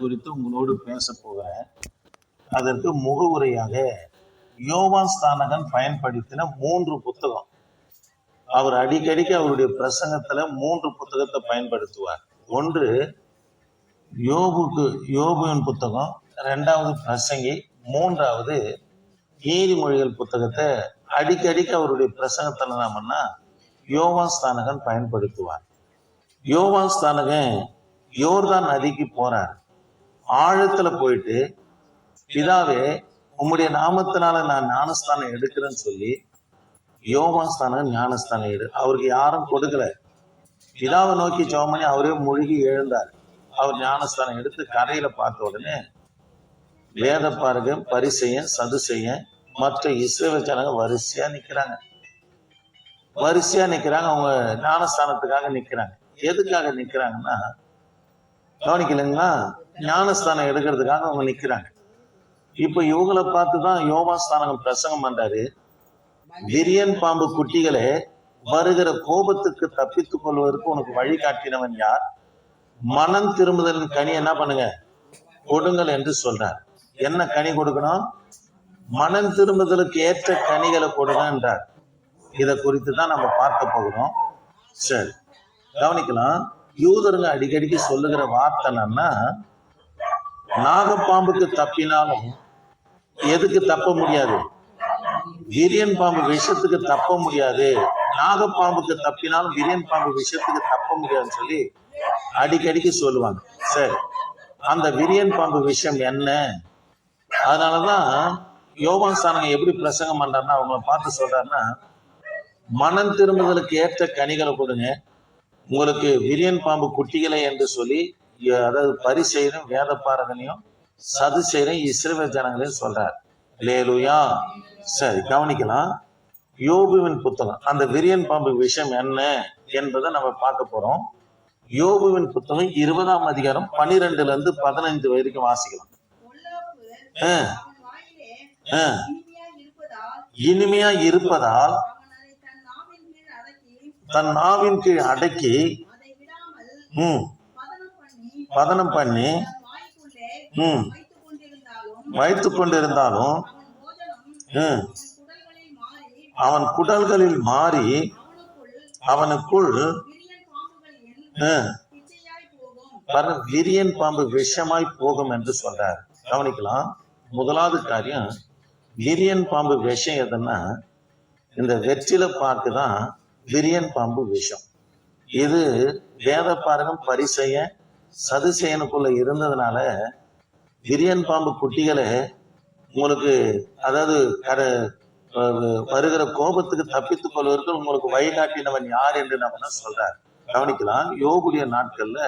குறித்து உங்களோடு பேச போகிறேன். அதற்கு முகவுரையாக யோவான் ஸ்நானகன் பயன்படுத்தின 3 புத்தகம். அவர் அடிக்கடிக்கு அவருடைய பிரசங்கத்துல 3 புத்தகத்தை பயன்படுத்துவார். ஒன்று யோபுவின் புத்தகம், 2வது பிரசங்கி, 3வது நீதிமொழிகள் புத்தகத்தை அடிக்கடிக்கு அவருடைய பிரசங்கத்துல நாமன்னா யோவான் ஸ்நானகன் பயன்படுத்துவார். யோவான் ஸ்நானகன் யோர்தான் நதிக்கு போறார். ஆழத்துல போயிட்டு, பிதாவே உம்முடைய நாமத்தினால நான் ஞானஸ்தானம் எடுக்கிறேன்னு சொல்லி யோவான் ஸ்நானகன் ஞானஸ்தானம் அவருக்கு யாரும் கொடுக்கல. பிதாவை நோக்கி ஜெபம் பண்ணி அவரே மூழ்கி எழுந்தார். அவர் ஞானஸ்தானம் எடுத்து கரையில பார்த்த உடனே வேத பாரகன், பரிசேயன், சதுசேயன் மற்ற இஸ்ரவேல் ஜனங்க வரிசையா நிக்கிறாங்க. அவங்க ஞானஸ்தானத்துக்காக நிக்கிறாங்க. எதுக்காக நிக்கிறாங்கன்னா, கவனிக்கலைங்களா, ஞானஸ்தானம் எடுக்கிறதுக்காக அவங்க நிக்கிறாங்க. இப்ப இவங்களை பார்த்துதான் யோவான் ஸ்நானகன் பிரசங்கம் பண்றாரு. விரியன் பாம்பு குட்டிகளே, வருகிற கோபத்துக்கு தப்பித்துக் கொள்வதற்கு உனக்கு வழிகாட்டினவன் யார்? மனம் திரும்புதலின் கனி என்ன பண்ணுங்க, கொடுங்கள் என்று சொல்றார். என்ன கனி கொடுக்கணும்? மனம் திரும்புதலுக்கு ஏற்ற கனிகளை கொடுங்க என்றார். இதை குறித்து தான் நம்ம பார்க்க போகிறோம். சரி, கவனிக்கலாம். யூதருங்க அடிக்கடிக்கு சொல்லுகிற வார்த்தை என்னன்னா, நாகப்பாம்புக்கு தப்பினாலும் எதுக்கு தப்ப முடியாது? விரியன் பாம்பு விஷத்துக்கு தப்ப முடியாது. நாகப்பாம்புக்கு தப்பினாலும் விரியன் பாம்பு விஷத்துக்கு தப்ப முடியாதுன்னு சொல்லி அடிக்கடிக்கு சொல்லுவாங்க. சரி, அந்த விரியன் பாம்பு விஷயம் என்ன? அதனாலதான் யோவான் ஸ்நானகன் எப்படி பிரசங்கம் பண்றாருன்னா, அவங்கள பார்த்து சொல்றாருன்னா, மனம் திரும்புதலுக்கு ஏற்ற கனிகளை கொடுங்க, உங்களுக்கு விரியன் பாம்பு குட்டிகளை என்று சொல்லி, அதாவது பரிசேயரும் வேத பாரகனையும் சதுசேயரையும் இஸ்ரவேல் ஜனங்களையும் சொல்றார். அல்லேலூயா. சரி, கவனிக்கலாம். யோபுவின் புத்தகம், அந்த விரியன் பாம்பு விஷயம் என்ன என்பதை நம்ம பார்க்க போறோம். யோபுவின் புத்தகம் 20ஆம் அதிகாரம் 12ல இருந்து 15 வரைக்கும் வாசிக்கலாம். இனிமையா இருப்பதால் தன் நாவின் கீழ் அடக்கி பதனம் பண்ணி வைத்துக் கொண்டிருந்தாலும் அவன் குடல்களில் மாறி அவனுக்குள் விரியன் பாம்பு விஷமாய் போகும் என்று சொல்றார். கவனிக்கலாம். முதலாவது காரியம், விரியன் பாம்பு விஷம் எதுன்னா, இந்த வெற்றில பாக்குதான் விரியன் பாம்பு விஷம். இது வேத பாரகம், பரிசேயன், சதுசேயனுக்குள்ள இருந்ததுனால விரியன் பாம்பு குட்டிகளை உங்களுக்கு, அதாவது வருகிற கோபத்துக்கு தப்பித்துக் கொள்வதற்கு உங்களுக்கு வழிகாட்டினவன் யார் என்று நம்ம சொல்றார். கவனிக்கலாம். யோபுடைய நாட்கள்ல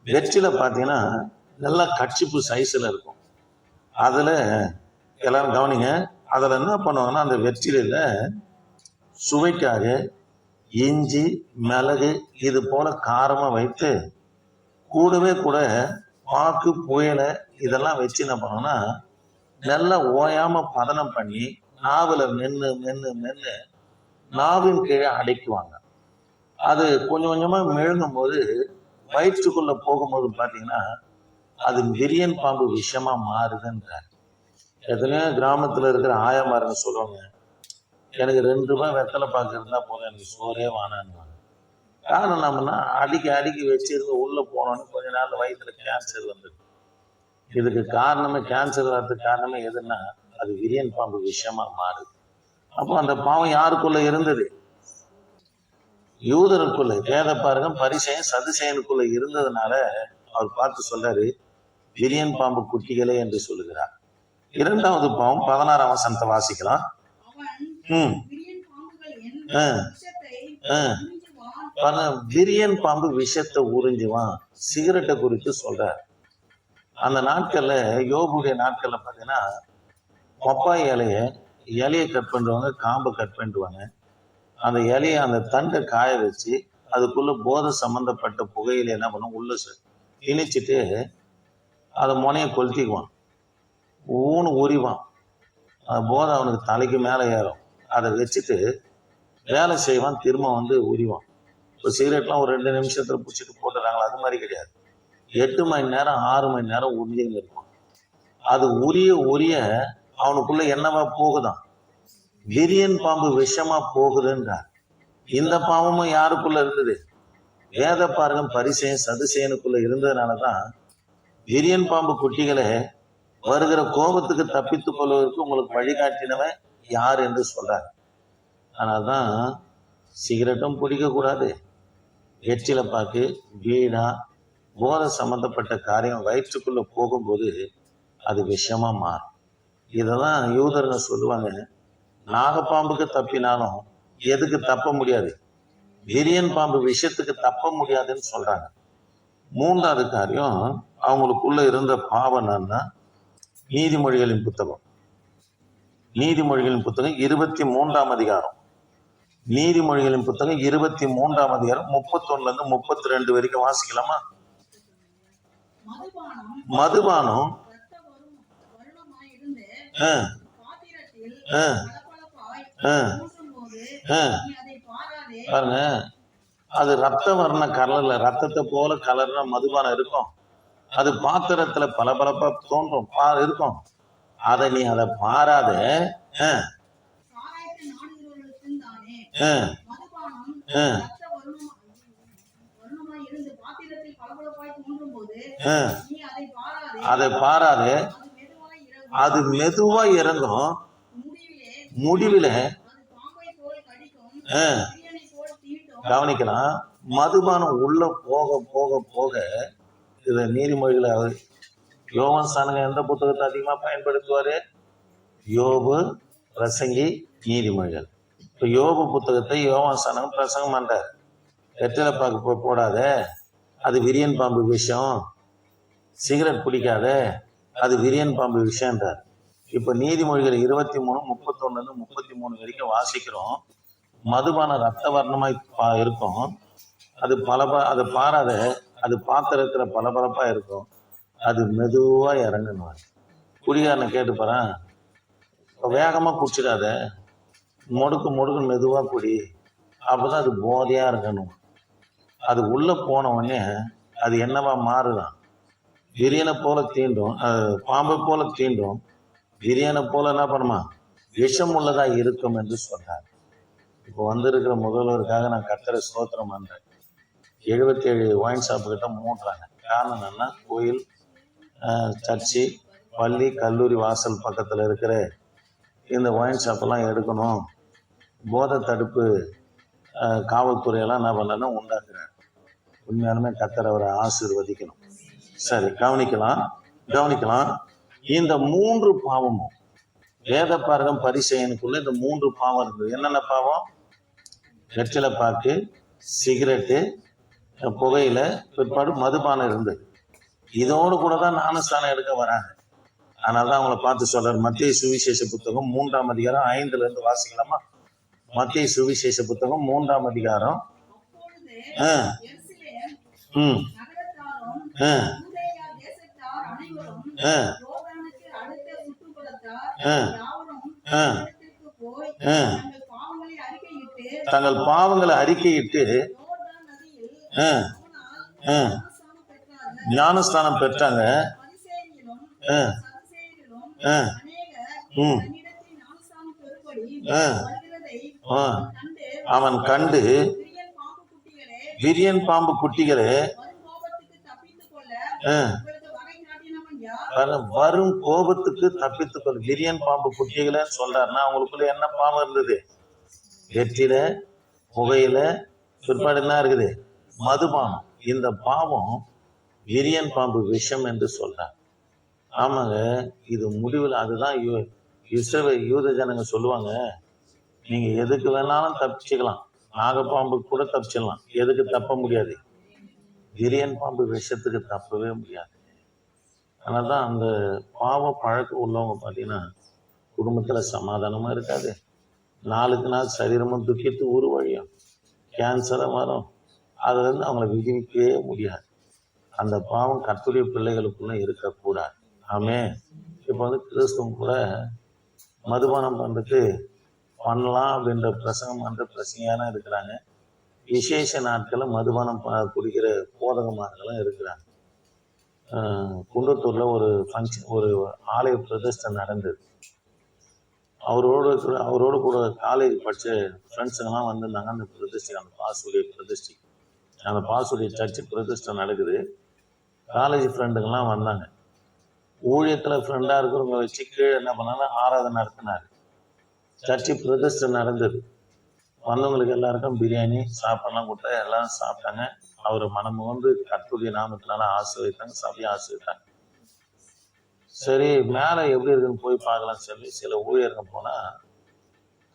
வெற்றில பாத்தீங்கன்னா நல்லா கட்சிப்பு சைஸ்ல இருக்கும். அதுல எல்லாரும் கவனிங்க, அதுல என்ன பண்ணுவாங்கன்னா, அந்த வெற்றில சுவைக்காக இஞ்சி, மிளகு இது போல காரமா வைத்து, கூடவே கூட பாக்கு, புயலை இதெல்லாம் வச்சு என்ன பண்ணுவோம்னா, நல்லா ஓயாம பதனம் பண்ணி நாவுல மென்னு மென்னு மென்னு நாவின் கீழே அடைக்குவாங்க. அது கொஞ்சம் கொஞ்சமா மெழுங்கும் போது வயிற்றுக்குள்ள போகும்போது பாத்தீங்கன்னா அது விரியன் பாம்பு விஷமா மாறுதுன்றார். எத்தனையோ கிராமத்துல இருக்கிற ஆயமாருங்க சொல்லுவாங்க, எனக்கு 2 ரூபாய் வெத்தலை பாக்கு இருந்தா போதும், எனக்கு சோறே வானான்னு. காரணம் நம்மனா அடிக்கி வச்சிருந்து உள்ள போனோன்னு கொஞ்ச நாள் வயிற்றுல கேன்சர் வந்துடும். இதுக்கு காரணமே, கேன்சர் வர்றதுக்கு காரணமே எதுன்னா, அது விரியன் பாம்பு விஷயமா மாறுது. அப்போ அந்த பாவம் யாருக்குள்ள இருந்தது? யூதருக்குள்ள, வேத பாரகம், பரிசேயன், சதுசேயனுக்குள்ள இருந்ததுனால அவர் பார்த்து சொல்றாரு, விரியன் பாம்பு குட்டிகளே என்று சொல்லுகிறார். 2வது பாவம் 16ஆம் வசனத்தை வாசிக்கலாம். விரியன் பாம்பு விஷத்தை உறிஞ்சுவான். சிகரெட்டை குறித்து சொல்றார். அந்த நாட்கள்ல, யோபுடைய நாட்கள்ல பாத்தீங்கன்னா, பப்பாய் இலையை கட் பண்றவங்க காம்பை கட் பண்ணிடுவாங்க. அந்த இலையை, அந்த தண்டை காய வச்சு அதுக்குள்ள போதை சம்பந்தப்பட்ட புகையில என்ன பண்ணும், உள்ள திணிச்சிட்டு அதை முனைய கொளுத்திக்குவான். ஊன்னு உரிவான். அந்த போதை அவனுக்கு தலைக்கு மேல ஏறும். அதை வச்சுட்டு வேலை செய்வான், திரும்ப உரிவான். இப்போ சிகரெட்லாம் ஒரு 2 நிமிஷத்துல பிடிச்சிட்டு போட்டுறாங்களா, அது மாதிரி கிடையாது. 8 மணி நேரம் 6 மணி நேரம் உறிஞ்சின்னு இருக்கும். அது உரிய அவனுக்குள்ள என்னவா போகுதான், விரியன் பாம்பு விஷமா போகுதுன்றார். இந்த பாவமும் யாருக்குள்ள இருந்தது? வேத பாருங்க பரிசேயன் சதுசேயனுக்குள்ள இருந்ததுனாலதான் விரியன் பாம்பு குட்டிகளை வருகிற கோபத்துக்கு தப்பித்துக் கொள்வதற்கு உங்களுக்கு வழிகாட்டினவன் யார் என்று சொல்றார். ஆனால்தான் சிகரெட்டும் பிடிக்க கூடாது, வெற்றில பாக்கு, வீடா, போதை சம்பந்தப்பட்ட காரியம் வயிற்றுக்குள்ள போகும்போது அது விஷமா மாறும். இதெல்லாம் யூதர்ங்க சொல்லுவாங்க, நாகப்பாம்புக்கு தப்பினாலும் எதுக்கு தப்ப முடியாது, விரியன் பாம்பு விஷயத்துக்கு தப்ப முடியாதுன்னு சொல்றாங்க. 3வது காரியம் அவங்களுக்குள்ள இருந்த பாவம் என்னன்னா, நீதிமொழிகளின் புத்தகம் 23ஆம் அதிகாரம், நீதிமொழிகளின் புத்தகம் 23ஆம் அதிகாரம் 31 இருந்து 32 வரைக்கும் வாசிக்கலாமா? மதுபானம் பாருங்க, அது ரத்த வர்ண கலர்ல, ரத்தத்தை போல கலர்னா மதுபானம் இருக்கும். அது பாத்திரத்துல பளபளப்பா தோன்றும் இருக்கும். அதை நீ அதை பாராத அதை பாராது, அது மெதுவா இறங்கும், முடிவில கவனிக்கலாம். மதுபானம் உள்ள போக போக போக, இத நீதிமொழிகளை யோவான் சானங்க எந்த புத்தகத்தை அதிகமா பயன்படுத்துவாரு? யோபு, பிரசங்கி, நீதிமொழிகள். இப்ப யோபு புத்தகத்தை யோவான் சானங்க பிரசங்கம் பண்றார். வெற்றில பாக்கு போடாத, அது விரியன் பாம்பு விஷயம், சிகரெட் பிடிக்காத, அது விரியன் பாம்பு விஷயம்ன்றார். இப்ப நீதிமொழிகள் 23, 31, 33 வரைக்கும் வாசிக்கிறோம். மதுபானம் ரத்த வர்ணமாய் இருக்கும், அது அதை பாராத, அது பாத்திரத்துல பளபளப்பா இருக்கும், அது மெதுவா இறங்கணும். குடிகாரனை கேட்டு பாறேன், வேகமா குடிச்சிடாத, முடுக்கு மெதுவா குடி, அப்பதான் அது போதையா இருக்கணும். அது உள்ள போன உடனே அது என்னவா மாறுதான், விரியனை போல தீண்டும், பாம்பை போல தீண்டும், விரியனை போல என்ன பண்ணுமா, விஷம் உள்ளதா இருக்கும் என்று சொல்றார். இப்போ வந்திருக்கிற முதல்வருக்காக நான் கர்த்தரை ஸ்தோத்திரம் பண்றேன். 77 ஒயின் ஷாப்பு கிட்ட மூடுறாங்க. காரணம் என்னன்னா, கோயில், சர்ச்சு, பள்ளி, கல்லூரி வாசல் பக்கத்துல இருக்கிற இந்த ஒயின் ஷாப்பெல்லாம் எடுக்கணும், போதை தடுப்பு காவல்துறையெல்லாம் என்ன பண்ணலன்னா உண்டாக்குறாரு. உண்மையாலுமே கர்த்தர் அவரை ஆசீர்வதிக்கணும். சரி, கவனிக்கலாம். இந்த 3 பாவமும் வேத பாரகம் பரிசேயனுக்குள்ள இந்த 3 பாவம் இருக்குது. என்னென்ன பாவம்? வெற்றில பாக்கு, சிகரெட்டு, புகையில, பிற்பாடு மதுபானம் இருந்தது. இதோடு கூட தான் ஞானஸ்தானம் எடுக்க வராங்க. அதனாலதான் அவங்கள பார்த்து சொல்றாரு. மத்தேயு சுவிசேஷ புத்தகம் 3ஆம் அதிகாரம் 5ல இருந்து வாசிக்கலாமா? மத்தேயு சுவிசேஷ புத்தகம் 3ஆம் அதிகாரம் தங்கள் பாவங்களை அறிக்கையிட்டு ஞானஸ்தானம் பெற்றாங்க. அவன் கண்டு விரியன் பாம்பு குட்டிகளே வரும் கோபத்துக்கு தப்பித்துக்கொள். விரியன் பாம்பு குட்டிகளை சொல்றாருன்னா அவங்களுக்குள்ள என்ன பாவம் இருந்தது? வெற்றில, புகையில, பிற்பாடு என்ன இருக்குது? மதுபானம். இந்த பாவம் விரியன் பாம்பு விஷம் என்று சொல்றாங்க. ஆமாங்க, இது முடிவில் அதுதான் இஸ்ரவேல் யூத ஜனங்க சொல்லுவாங்க, நீங்க எதுக்கு வேணாலும் தப்பிச்சுக்கலாம், நாகப்பாம்பு கூட தப்பிச்சிடலாம், எதுக்கு தப்ப முடியாது? விரியன் பாம்பு விஷத்துக்கு தப்பவே முடியாது. அதனால்தான் அந்த பாவ பழக்கம் உள்ளவங்க பார்த்தீங்கன்னா குடும்பத்துல சமாதானமா இருக்காது. நாளுக்கு நாள் சரீரமும் துக்கித்து உருவழியும், கேன்சரும் வரும். அதுல இருந்து அவங்கள விடுவிக்கவே முடியாது. அந்த பாவம் கர்த்தருடைய பிள்ளைகளுக்குள்ள இருக்கக்கூடாது. ஆமே. இப்போ கிறிஸ்துவம் கூட மதுபானம் பண்றதுக்கு பண்ணலாம் அப்படின்ற பிரசங்கம் பண்ற பிரசங்கையான இருக்கிறாங்க. விசேஷ நாட்களில் மதுபானம் குடிக்கிற போதகமானங்களும் இருக்கிறாங்க. குன்றத்தூர்ல ஒரு ஃபங்க்ஷன், ஒரு ஆலய பிரதிஷ்டை நடந்தது. அவரோடு கூட காலேஜ் படிச்ச ஃப்ரெண்ட்ஸுங்கெல்லாம் வந்திருந்தாங்க. அந்த பிரதிஷ்டை, அந்த பாசுடைய பிரதிஷ்டை, அந்த பாசுடைய சர்ச்சு பிரதிஷ்டை நடக்குது. காலேஜ் ஃப்ரெண்டுங்கெல்லாம் வந்தாங்க. ஊழியத்தில் ஃப்ரெண்டாக இருக்கிறவங்க வச்சு கீழே என்ன பண்ணாங்க, ஆராதனை நடத்தினார். சர்ச்சு பிரதிஷ்டை நடந்தது. வந்தவங்களுக்கு எல்லாருக்கும் பிரியாணி சாப்பாடுலாம் கொடுத்தா எல்லாரும் சாப்பிட்டாங்க. அவர் மனம் வந்து கர்த்தருடைய நாமத்தினால ஆசீர்வதித்தாங்க, சபையை ஆசீர்வதித்தாங்க. சரி, மேலே எப்படி இருக்குன்னு போய் பார்க்கலாம் சொல்லி சில ஊழியர்கள் போனால்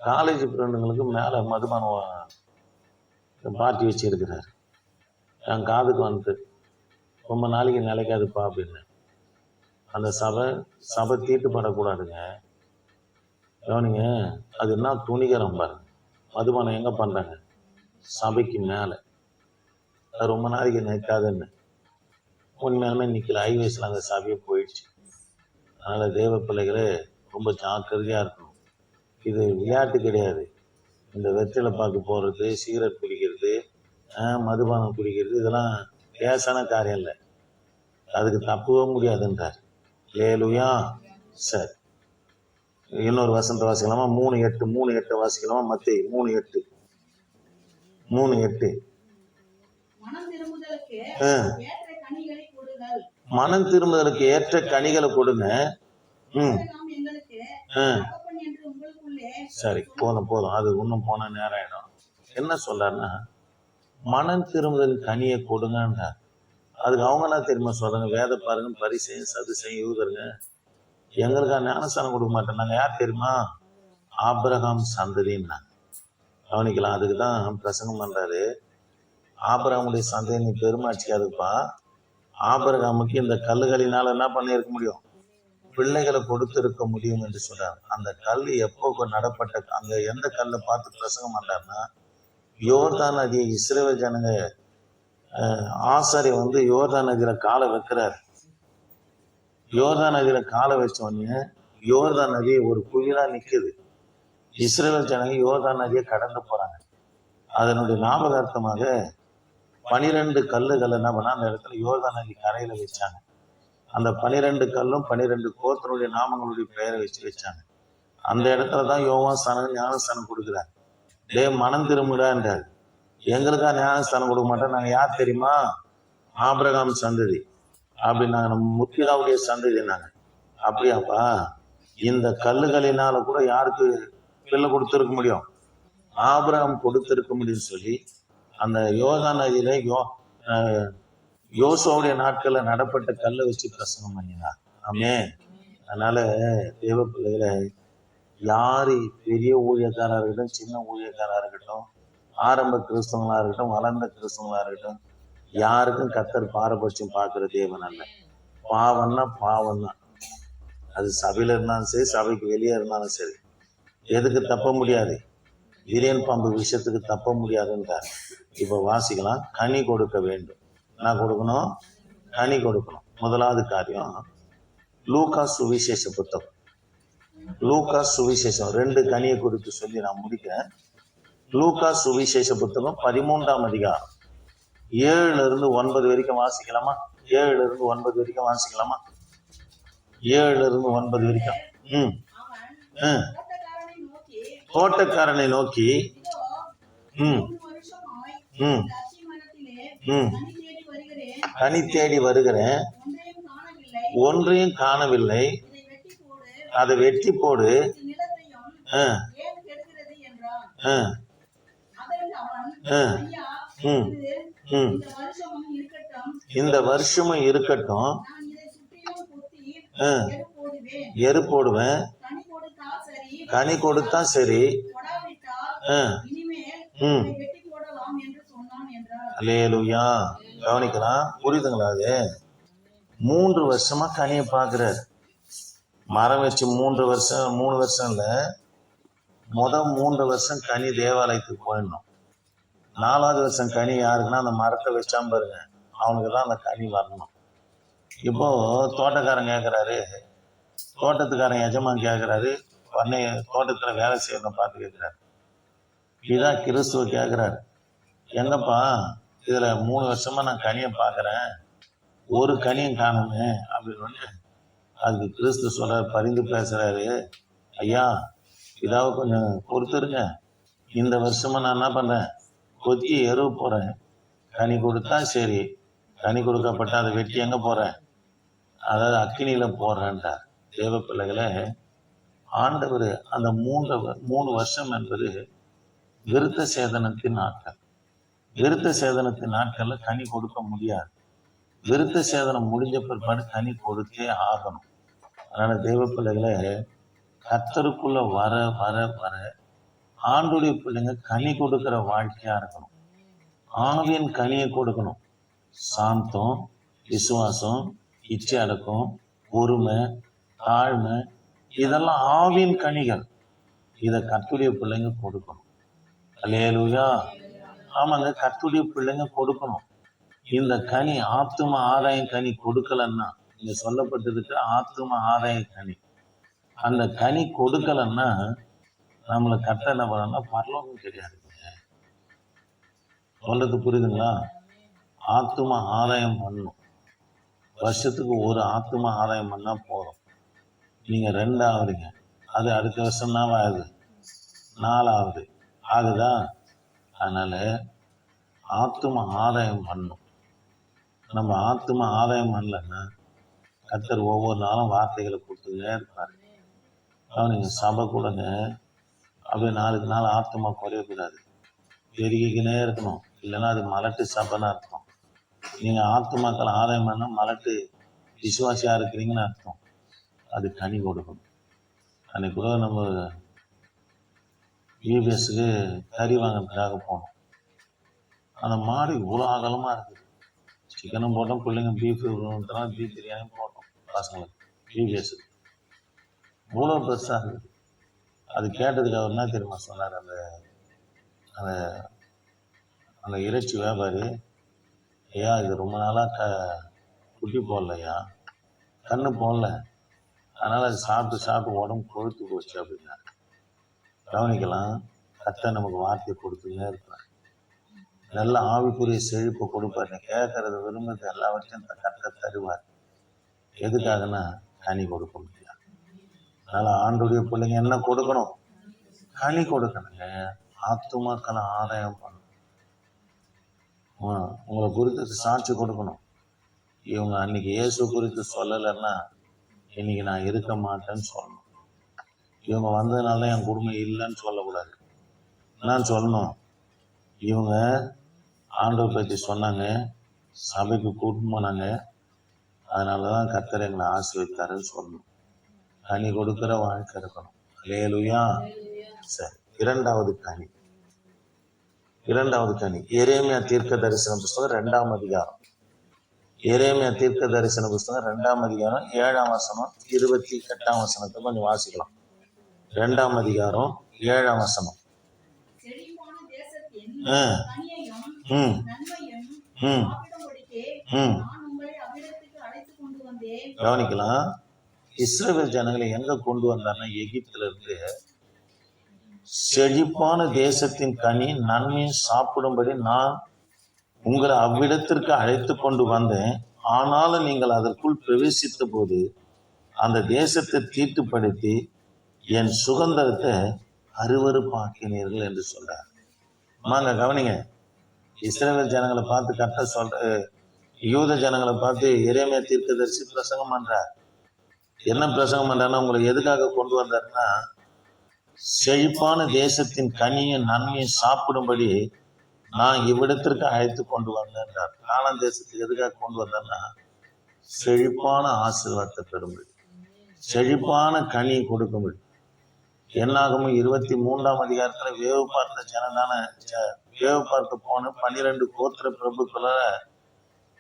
காலேஜ் ஃப்ரெண்டுங்களுக்கு மேலே மதுபானம் பார்ட்டி வச்சு இருக்கிறார். என் காதுக்கு வந்து ரொம்ப நாளைக்கு நிலைக்காதுப்பா அப்படின்னு. அந்த சபை தீட்டுப்படக்கூடாதுங்க. கவனிங்க, அது என்ன துணிகரம் பாருங்க. மதுபானம் எங்கே பண்ணுறாங்க? சபைக்கு மேலே. அது ரொம்ப நாளைக்கு நிற்காதுன்னு உண்மையாலுமே நிற்கல. ஹைவேஸில் அந்த சபையை போயிடுச்சு. அதனால் தேவ பிள்ளைகளே ரொம்ப ஜாக்கிரதையாக இருக்கணும். இது விளையாட்டு கிடையாது. இந்த வெற்றிலை பாக்கு போடுறது, சிகரெட் குடிக்கிறது, மதுபானம் குடிக்கிறது, இதெல்லாம் லேசான காரியம் இல்லை. அதுக்கு தப்பவே முடியாதுன்றார். லேலுயா. சரி, இன்னொரு வசனத்தை வாசிக்கலாமா? 3:8 வாசிக்கலாமா? மத்தேயு 3:8. மனம் திரும்புதலுக்கு ஏற்ற கனிகளை கொடுங்க. சரி, போதும். அது இன்னும் போன நேரம் ஆயிடும். என்ன சொல்றாருன்னா, மனம் திரும்புதல் கனியை கொடுங்கன்றார். அதுக்கு அவங்க என்ன தெரியுமா சொல்றாங்க? வேத பாருங்க, பரிசேயன் சதுசேயன் யூதருங்க எங்களுக்கா ஞானஸ்தானம் கொடுக்க மாட்டோம். நாங்கள் யார் தெரியுமா? ஆபிரகாம் சந்ததின்னா. கவனிக்கலாம். அதுக்கு தான் பிரசங்கம் பண்றாரு. ஆபிரகாமுடைய சந்ததி நீ பெருமாட்சிக்காதுப்பா. ஆபிரகாமுக்கு இந்த கல்லுகளினால என்ன பண்ணியிருக்க முடியும்? பிள்ளைகளை கொடுத்திருக்க முடியும் என்று சொல்றாரு. அந்த கல் எப்போ நடப்பட்ட, அங்க எந்த கல்லை பார்த்து பிரசங்கம் பண்றாருன்னா, யோர்தான் நதியை இஸ்ரவேல் ஜனங்க ஆசாரிய வந்து யோர்தான் நதியில காலை வைக்கிறார். யோர்தான் நதியில காலை வச்ச உடனே யோர்தான் நதி ஒரு குழிதான் நிக்குது. இஸ்ரவேல் ஜனங்க யோர்தான் நதியை கடந்து போறாங்க. அதனுடைய ஞாபகார்த்தமாக 12 கல்லுகள் என்ன பண்ணா அந்த இடத்துல யோர்தான் நதி கரையில வச்சாங்க. அந்த 12 கல்லும் 12 கோத்தினுடைய நாமங்களுடைய பெயரை வச்சாங்க. அந்த இடத்துலதான் யோவான் ஸ்நானன் ஞானஸ்தானம் கொடுக்குறாரு. மனம் திரும்புடான்றாரு. எங்களுக்கா ஞானஸ்தானம் கொடுக்க மாட்டோம். நாங்க யார் தெரியுமா? ஆபிரகாம் சந்ததி அப்படின்னு. நாங்க நம்ம முத்திதாவுடைய சந்ததி. நாங்க அப்படியாப்பா? இந்த கல்லுகளினால கூட யாருக்கு பிள்ளை கொடுத்திருக்க முடியும்? ஆபிரகாம் கொடுத்திருக்க முடியும்னு சொல்லி அந்த யோர்தான் நதியில யோசுவாவுடைய நாட்கள்ல நடப்பட்ட கல்லை வச்சு பிரசங்கம் பண்ணினார். ஆமே. அதனால தேவ பிள்ளைகளை, யாரு பெரிய ஊழியக்காரா இருக்கட்டும், சின்ன ஊழியக்காரா இருக்கட்டும், ஆரம்ப கிறிஸ்தவங்களா இருக்கட்டும், வளர்ந்த கிறிஸ்தவங்களா இருக்கட்டும், யாருக்கும் கர்த்தர் பாரபட்சம் பார்க்கிற தேவன் அல்ல. பாவம்னா பாவம் தான். அது சபையில இருந்தாலும் சரி, சபைக்கு வெளியே இருந்தாலும் சரி, எதுக்கு தப்ப முடியாது? விரியன் பாம்பு விஷயத்துக்கு தப்ப முடியாதுன்றார். இப்ப வாசிக்கலாம். கனி கொடுக்க வேண்டும். என்ன கொடுக்கணும்? கனி கொடுக்கணும். முதலாவது காரியம் லூக்கா சுவிசேஷ புத்தகம். லூக்கா சுவிசேஷம் 2 கனியை குறித்து சொல்லி நான் முடிக்கிறேன். லூக்கா சுவிசேஷ புத்தகம் 13ஆம் அதிகாரம் 7-9 வரைக்கும் வாசிக்கலாமா? 7-9 வரைக்கும் வாசிக்கலாமா? 7-9 வரைக்கும். தோட்டக்காரனை நோக்கி கனி தேடி வருகிறேன், ஒன்றையும் காணவில்லை, அதை வெட்டி போடு. இந்த வருஷமும் இருக்கட்டும், எரு போடுவேன், கனி கொடுத்தா சரி. அல்லேலூயா. கவனிக்கலாம். புரியுதுங்களா? அது 3 வருஷமா கனியை பாக்குறாரு. மரம் வச்சு 3 வருஷம் இல்ல, 3 வருஷம் கனி தேவாலயத்துக்கு போயிடணும். 4வது வருஷம் கனி யாருக்குன்னா அந்த மரத்தை வச்சாம பாருங்க, அவனுக்குதான் அந்த கனி வரணும். இப்போ தோட்டக்காரன் கேட்கிறாரு, தோட்டத்துக்காரன் எஜமான் கேட்கிறாரு, தோட்டத்துல வேலை செய்யணும் பார்த்து கேட்கிறாரு. இதான் கிறிஸ்துவ கேட்கிறாரு, எங்கப்பா இதுல 3 வருஷமா நான் கனியை பாக்குறேன், ஒரு கனியும் காணுமே அப்படின்னு அதுக்கு கிறிஸ்து சொல்றாரு, பரிந்து பேசுறாரு, ஐயா இதாவது கொஞ்சம் பொறுத்துருங்க, இந்த வருஷமா நான் என்ன பண்றேன், கொத்தி எருவு போறேன், கனி கொடுத்தா சரி, கனி கொடுக்கப்பட்ட அதை வெட்டி எங்க போறேன், அதாவது அக்கினியில போடுறேன்டார். தேவ பிள்ளைகளை, ஆண்டவர் அந்த 3 வருஷம் என்பது விருத்த சேதனத்தின் நாட்கள். விருத்த சேதனத்தின் நாட்கள்ல கனி கொடுக்க முடியாது. விருத்த சேதனம் முடிஞ்ச பிற்பாடு கனி கொடுத்தே ஆகணும். அதனால தேவ பிள்ளைகளை, கர்த்தருக்குள்ள வர வர வர ஆண்டுடைய பிள்ளைங்க கனி கொடுக்கிற வாழ்க்கையா இருக்கணும். ஆவியின் கனியை கொடுக்கணும். சாந்தம், விசுவாசம், இச்சை அடக்கம், பொறுமை, தாழ்மை, இதெல்லாம் ஆவியின் கனிகள். இதை கர்த்தருடைய பிள்ளைங்க கொடுக்கணும். அல்லேலூயா. ஆமாங்க, கர்த்தருடைய பிள்ளைங்க கொடுக்கணும். இந்த கனி ஆத்தும ஆதாய கனி கொடுக்கலன்னா, இங்க சொல்லப்பட்டிருக்கு ஆத்தும ஆதாய கனி, அந்த கனி கொடுக்கலன்னா நம்மளை கட்ட என்ன பண்ணா பரலோகம் கிடையாது. சொல்றது புரியுதுங்களா? ஆத்தும ஆதாயம் பண்ணணும். வருஷத்துக்கு ஒரு ஆத்தும ஆதாயம் பண்ணா போதும். நீங்க 2 ஆகுறீங்க, அது அடுத்த வருஷம் தான் ஆகுது, 4 ஆகுது, ஆகுதா? அதனால ஆத்தும ஆதாயம் பண்ணணும். நம்ம ஆத்தும ஆதாயம் பண்ணலன்னா கர்த்தர் ஒவ்வொரு நாளும் வார்த்தைகளை கொடுத்துட்டே இருப்பாரு. நீங்க சபை கூடங்க அப்படியே நாளுக்கு நாள் ஆத்துமா குறையக்கூடாது, பெருகிக்கினே இருக்கணும். இல்லைன்னா அது மலட்டு சபைன்னு அர்த்தம். நீங்க ஆத்துமாக்கள் ஆதாயம் பண்ணா மலட்டு விசுவாசியா இருக்கிறீங்கன்னு அர்த்தம். அது கனி கொடுக்கணும். அன்னைக்கு கூட நம்ம யூபிஎஸ்க்கு கறி வாங்கிறதுக்காக போனோம். அந்த மாடு இவ்வளோ அகலமா இருக்குது. சிக்கனும் போட்டோம், பிள்ளைங்க பீஃப் பிரியாணி போட்டோம் பசங்களுக்கு. யூபிஎஸ்க்கு இவ்வளோ பெருசாக இருக்குது. அது கேட்டதுக்கு அவர் என்ன தெரியுமா சொன்னார், அந்த அந்த இறைச்சி வியாபாரி, ஐயா இது ரொம்ப நாளாக குட்டி போடலையா, கண்ணு போடல, அதனால் அது சாப்பிட்டு உடம்பு கொழுத்து போச்சு அப்படின்னா. கவனிக்கலாம், கர்த்தர் நமக்கு வார்த்தையை கொடுத்துன்னே இருப்பார். நல்ல ஆவிக்குரிய செழிப்பை கொடுப்பார். கேட்கறது விரும்புறது எல்லாவற்றையும் கர்த்தர் தருவார். எதுக்காகனா கனி கொடுக்க முடியாது. அதனால ஆண்டுடைய பிள்ளைங்க என்ன கொடுக்கணும்? கனி கொடுக்கணுங்க. ஆத்துமாக்களை ஆதாயம் பண்ணணும். உங்களை குறித்து சாட்சி கொடுக்கணும். இவங்க அன்னைக்கு இயேசு குறித்து சொல்லலைன்னா இன்னைக்கு நான் இருக்க மாட்டேன்னு சொல்லணும். இவங்க வந்ததுனால என் குடும்பம் இல்லைன்னு சொல்லக்கூடாது. நான் சொல்லணும், இவங்க ஆண்டவர் பற்றி சொன்னாங்க, சபைக்கு கூட்டிட்டு போனாங்க, அதனாலதான் கர்த்தர் எங்களை ஆசீர்வதித்தாருன்னு சொல்லணும். கனி கொடுக்கிற வாழ்க்கை இருக்கணும். அல்லேலூயா. சரி, இரண்டாவது கனி எரேமியா தீர்க்க தரிசன புஸ்தகம் 2ஆம் அதிகாரம். எரேமியா தீர்க்க தரிசன புஸ்தகம் 2ஆம் அதிகாரம் 7ஆம் வசனம் 28ஆம் வசனத்தை கொஞ்சம் வாசிக்கலாம். 2ஆம் அதிகாரம் 7ஆம் வசனம். கவனிக்கலாம், இஸ்ரவேல் ஜனங்களை எங்க கொண்டு வந்தார்னா எகிப்துல இருந்து செழிப்பான தேசத்தின் கனி நன்மையும் சாப்பிடும்படி நான் உங்களை அவ்விடத்திற்கு அழைத்து கொண்டு வந்தேன். ஆனாலும் நீங்கள் அதற்குள் பிரவேசித்த போது அந்த தேசத்தை தீட்டுப்படுத்தி என் சுதந்திரத்தை அருவருப்பாக்கினீர்கள் என்று சொல்றார். ஆமாங்க, கவனிங்க, இஸ்ரவேல் ஜனங்களை பார்த்து கர்த்தர் சொல்ற, யூத ஜனங்களை பார்த்து எரேமியா தீர்க்கதரிசி பிரசங்கம் பண்றார். என்ன பிரசங்கம் பண்றாருன்னா, உங்களை எதுக்காக கொண்டு வந்தாருன்னா, செழிப்பான தேசத்தின் கனியும் நன்மையும் சாப்பிடும்படி நான் இவ்விடத்திற்கு அழைத்து கொண்டு வந்தேன். கானான் தேசத்துக்கு எதுக்காக கொண்டு வந்தேன்னா, செழிப்பான ஆசீர்வாதத்தை பெறும்படி, செழிப்பான கனியை கொடுக்கும்படி. என்னாகும் 23ஆம் அதிகாரத்துல வேவு பார்த்த ஜனதான வேவு பார்க்க போன 12 கோத்திர பிரபுக்கள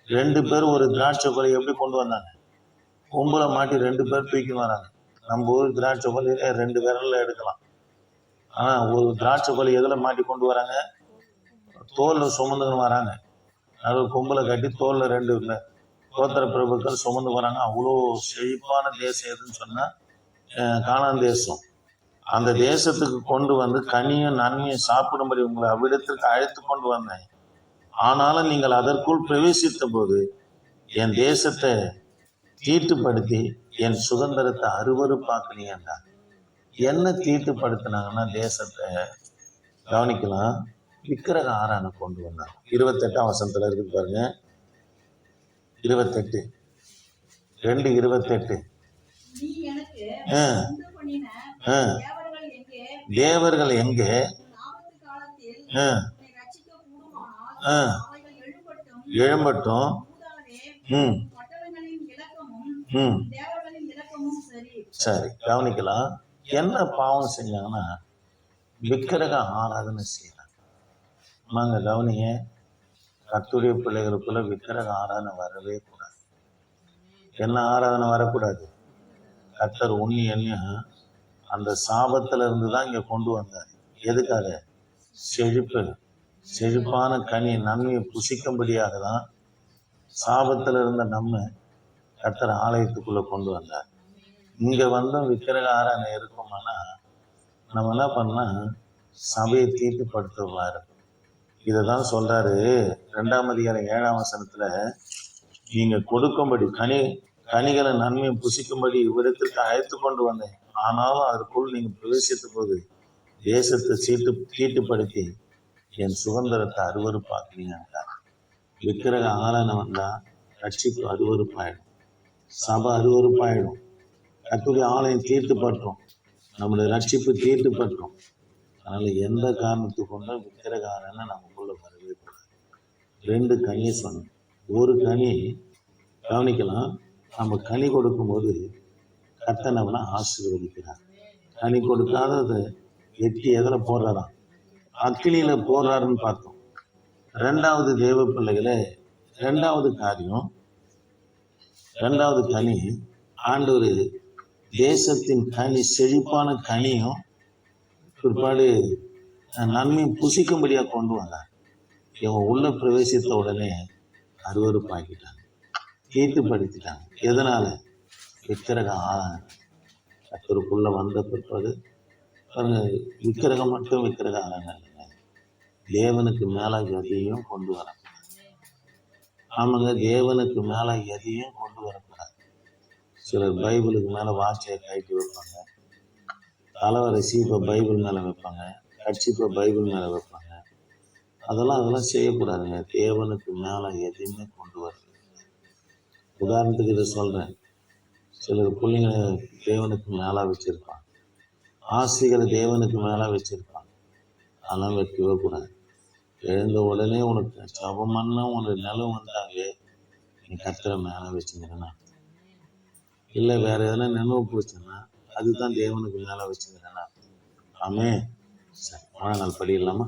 2 பேர் ஒரு திராட்சை கொலை எப்படி கொண்டு வந்தாங்க? கொம்புல மாட்டி 2 பேர் தூக்கி வராங்க. நம்ம ஊர் திராட்சை கொலையில 2 விரல்ல எடுக்கலாம். ஆனா ஒரு திராட்சை கொலை எதுல மாட்டி கொண்டு வராங்க? தோல்ல சுமந்துன்னு வராங்க. நடுவு கொம்புல கட்டி தோல்ல 2 கோத்திர பிரபுக்கள் சுமந்து வராங்க. அவ்வளோ செழிப்பான தேசம் எதுன்னு சொன்னா கானான் தேசம். அந்த தேசத்துக்கு கொண்டு வந்து கனியும் நன்மையும் சாப்பிடும்படி உங்களை அவ்விடத்திற்கு அழைத்து கொண்டு வந்தேன். ஆனாலும் நீங்கள் அதற்குள் பிரவேசித்த போது என் தேசத்தை தீட்டுப்படுத்தி என் சுதந்திரத்தை அருவருப்பாக்குனீங்கடா. என்ன தீட்டுப்படுத்தினாங்கன்னா தேசத்தை கவனிக்கலாம், விக்கிரக ஆராதனை கொண்டு வந்தாங்க. 28ஆம் வசனத்துல இருக்கு பாருங்க, 28 2:28. தேவர்கள் எங்கே எழும்பட்டும். சரி, கவனிக்கலாம். என்ன பாவம் செஞ்சாங்கன்னா விக்கிரக ஆராதனை செய்யறாங்க. நாங்க கவனிங்க, கர்த்தருடைய பிள்ளைகளுக்குள்ள விக்கிரக ஆராதனை வரவே கூடாது. என்ன ஆராதனை வரக்கூடாது? கர்த்தர் உன்னையும் அந்த சாபத்துல இருந்துதான் இங்க கொண்டு வந்தார். எதுக்காக? செழிப்பான கனி நன்மையை புசிக்கும்படியாக தான் சாபத்துல இருந்த நம்ம கர்த்தர் ஆலயத்துக்குள்ள கொண்டு வந்தார். இங்க வந்தும் விக்கிரக ஆராதனை இருக்குமானா நம்ம என்ன பண்ணா சபையை தீட்டுப்படுத்துவாரு. இததான் சொல்றாரு 2ஆம் அதிகாரம் 7ஆம் வசனத்துல, நீங்க கொடுக்கும்படி கனிகளை நன்மையை புசிக்கும்படி இவ்விடத்திற்கு அழைத்து கொண்டு வந்தேன், ஆனாலும் அதற்குள் நீங்க பிரவேசித்த போது தேசத்தை தீட்டுப்படுத்தி என் சுதந்திரத்தை அருவருப்பாக்குனீங்க. விக்கிரக ஆராதனை வந்தா ரட்சிப்பு அருவருப்பாயிடும், சபை அருவருப்பாயிடும், கர்த்தருடைய ஆலயம் தீட்டுப்பட்டோம், நம்முடைய ரட்சிப்பு தீட்டுப்பட்டோம். அதனால எந்த காரணத்துக்கு கொண்டும் விக்கிரக ஆராதனை நமக்குள்ள வரவே கூடாது. 2 கனியை சொன்னோம். ஒரு கனி கவனிக்கலாம், நம்ம கனி கொடுக்கும்போது கர்த்தர் நம்மளை ஆசீர்வதிக்கிறார். கனி கொடுக்காதது எட்டி எதில் போடுறாராம், அக்கினியில போடுறாருன்னு பார்த்தோம். 2வது தேவ பிள்ளைகளே, 2வது காரியம், 2வது கனி ஆண்டவர் தேசத்தின் கனி செழிப்பான கனியும் பிற்பாடு நன்மையும் புசிக்கும்படியா கொண்டு வந்தார். இவன் உள்ள பிரவேசித்த உடனே அருவருப்பாக்கிட்டாங்க, தீட்டுப்படுத்திட்டாங்க. எதனால? விக்கிரக ஆராதனை. கர்த்தருக்குள்ள வந்த பிற்பாடு விக்கிரகம் மட்டும் விக்கிரக ஆராதனை இல்லைங்க, தேவனுக்கு மேல எதையும் கொண்டு வரக்கூடாது. ஆமாங்க, தேவனுக்கு மேல எதையும் கொண்டு வரக்கூடாது. சிலர் பைபிளுக்கு மேல வாட்சியை கட்டி வைப்பாங்க, தலைவரை சீப்பை பைபிள் மேல வைப்பாங்க, கட்சிப்பை பைபிள் மேல வைப்பாங்க. அதெல்லாம் செய்யக்கூடாதுங்க. தேவனுக்கு மேல எதையுமே கொண்டு வர. உதாரணத்துக்கு இதை சொல்றேன், சிலர் பிள்ளைங்க தேவனுக்கு மேல வச்சிருப்பாங்க, ஆசைகளை தேவனுக்கு மேல வச்சிருப்பாங்க. அதெல்லாம் வைக்கவே கூடாது. எழுந்த உடனே உனக்கு சபமன்னா உனக்கு நிலம் வந்தாவே நீ கர்த்தரை மேல வச்சுக்கிறேன்னா, இல்லை வேற எதனா நினைவு போச்சுன்னா அதுதான் தேவனுக்கு மேல வச்சுக்கிறேன்னா. ஆமே. சரி, மழை நாள் படிக்கலாமா?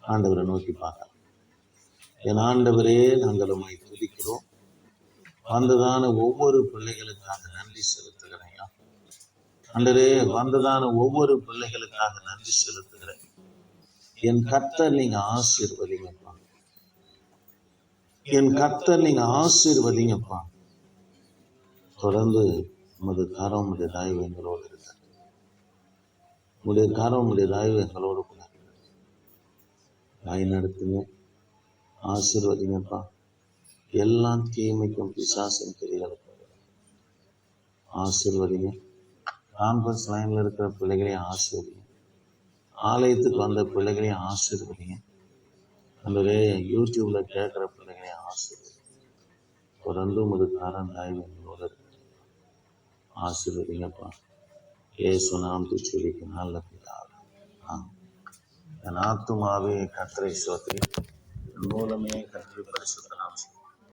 ஆண்டவரை நோக்கி பார்க்கலாம். என் ஆண்டவரே, நாங்கள் உம்மை துதிக்கிறோம். வந்ததான ஒவ்வொரு பிள்ளைகளுக்காக நன்றி செலுத்துகிறேன். ஆண்டவரே, வந்ததான ஒவ்வொரு பிள்ளைகளுக்காக நன்றி செலுத்துகிறேன். என் கர்த்தர் நீங்க ஆசீர்வதிங்கப்பா, என் கர்த்தர் நீங்க ஆசீர்வதிங்கப்பா. தொடர்ந்து உமது கரம் உடைய தயவு எங்களோடு இருக்க, உடைய கரம் உடைய தயவு எங்களோடு கூட வழி நடத்துங்க, ஆசீர்வதிங்கப்பா. எல்லாம் தீமைக்கும் பிசாசின் கிரிகளுக்கு ஆசீர்வதிங்க. கான்ஃபரன்ஸ் லைன்ல இருக்கிற பிள்ளைகளையும் ஆசீர்வதிங்க, ஆலயத்துக்கு வந்த பிள்ளைகளையும் ஆசீர்வதிங்க. அந்த யூடியூப்ல கேட்கிற பிள்ளைகளையும் ஆசீர்வதிங்க. தொடர்ந்து உமது கரம் தயவு எங்களோடு இருக்கு, ஆசீர்வதிங்கப்பா. இயேசு நாமத்தில் சொல்லிக்க நல்ல பிதாவே, ஆமென். என் ஆத்துமாவே கர்த்தரை ஸ்தோத்திரி, மூலமே கர்த்தரை பரிசுத்த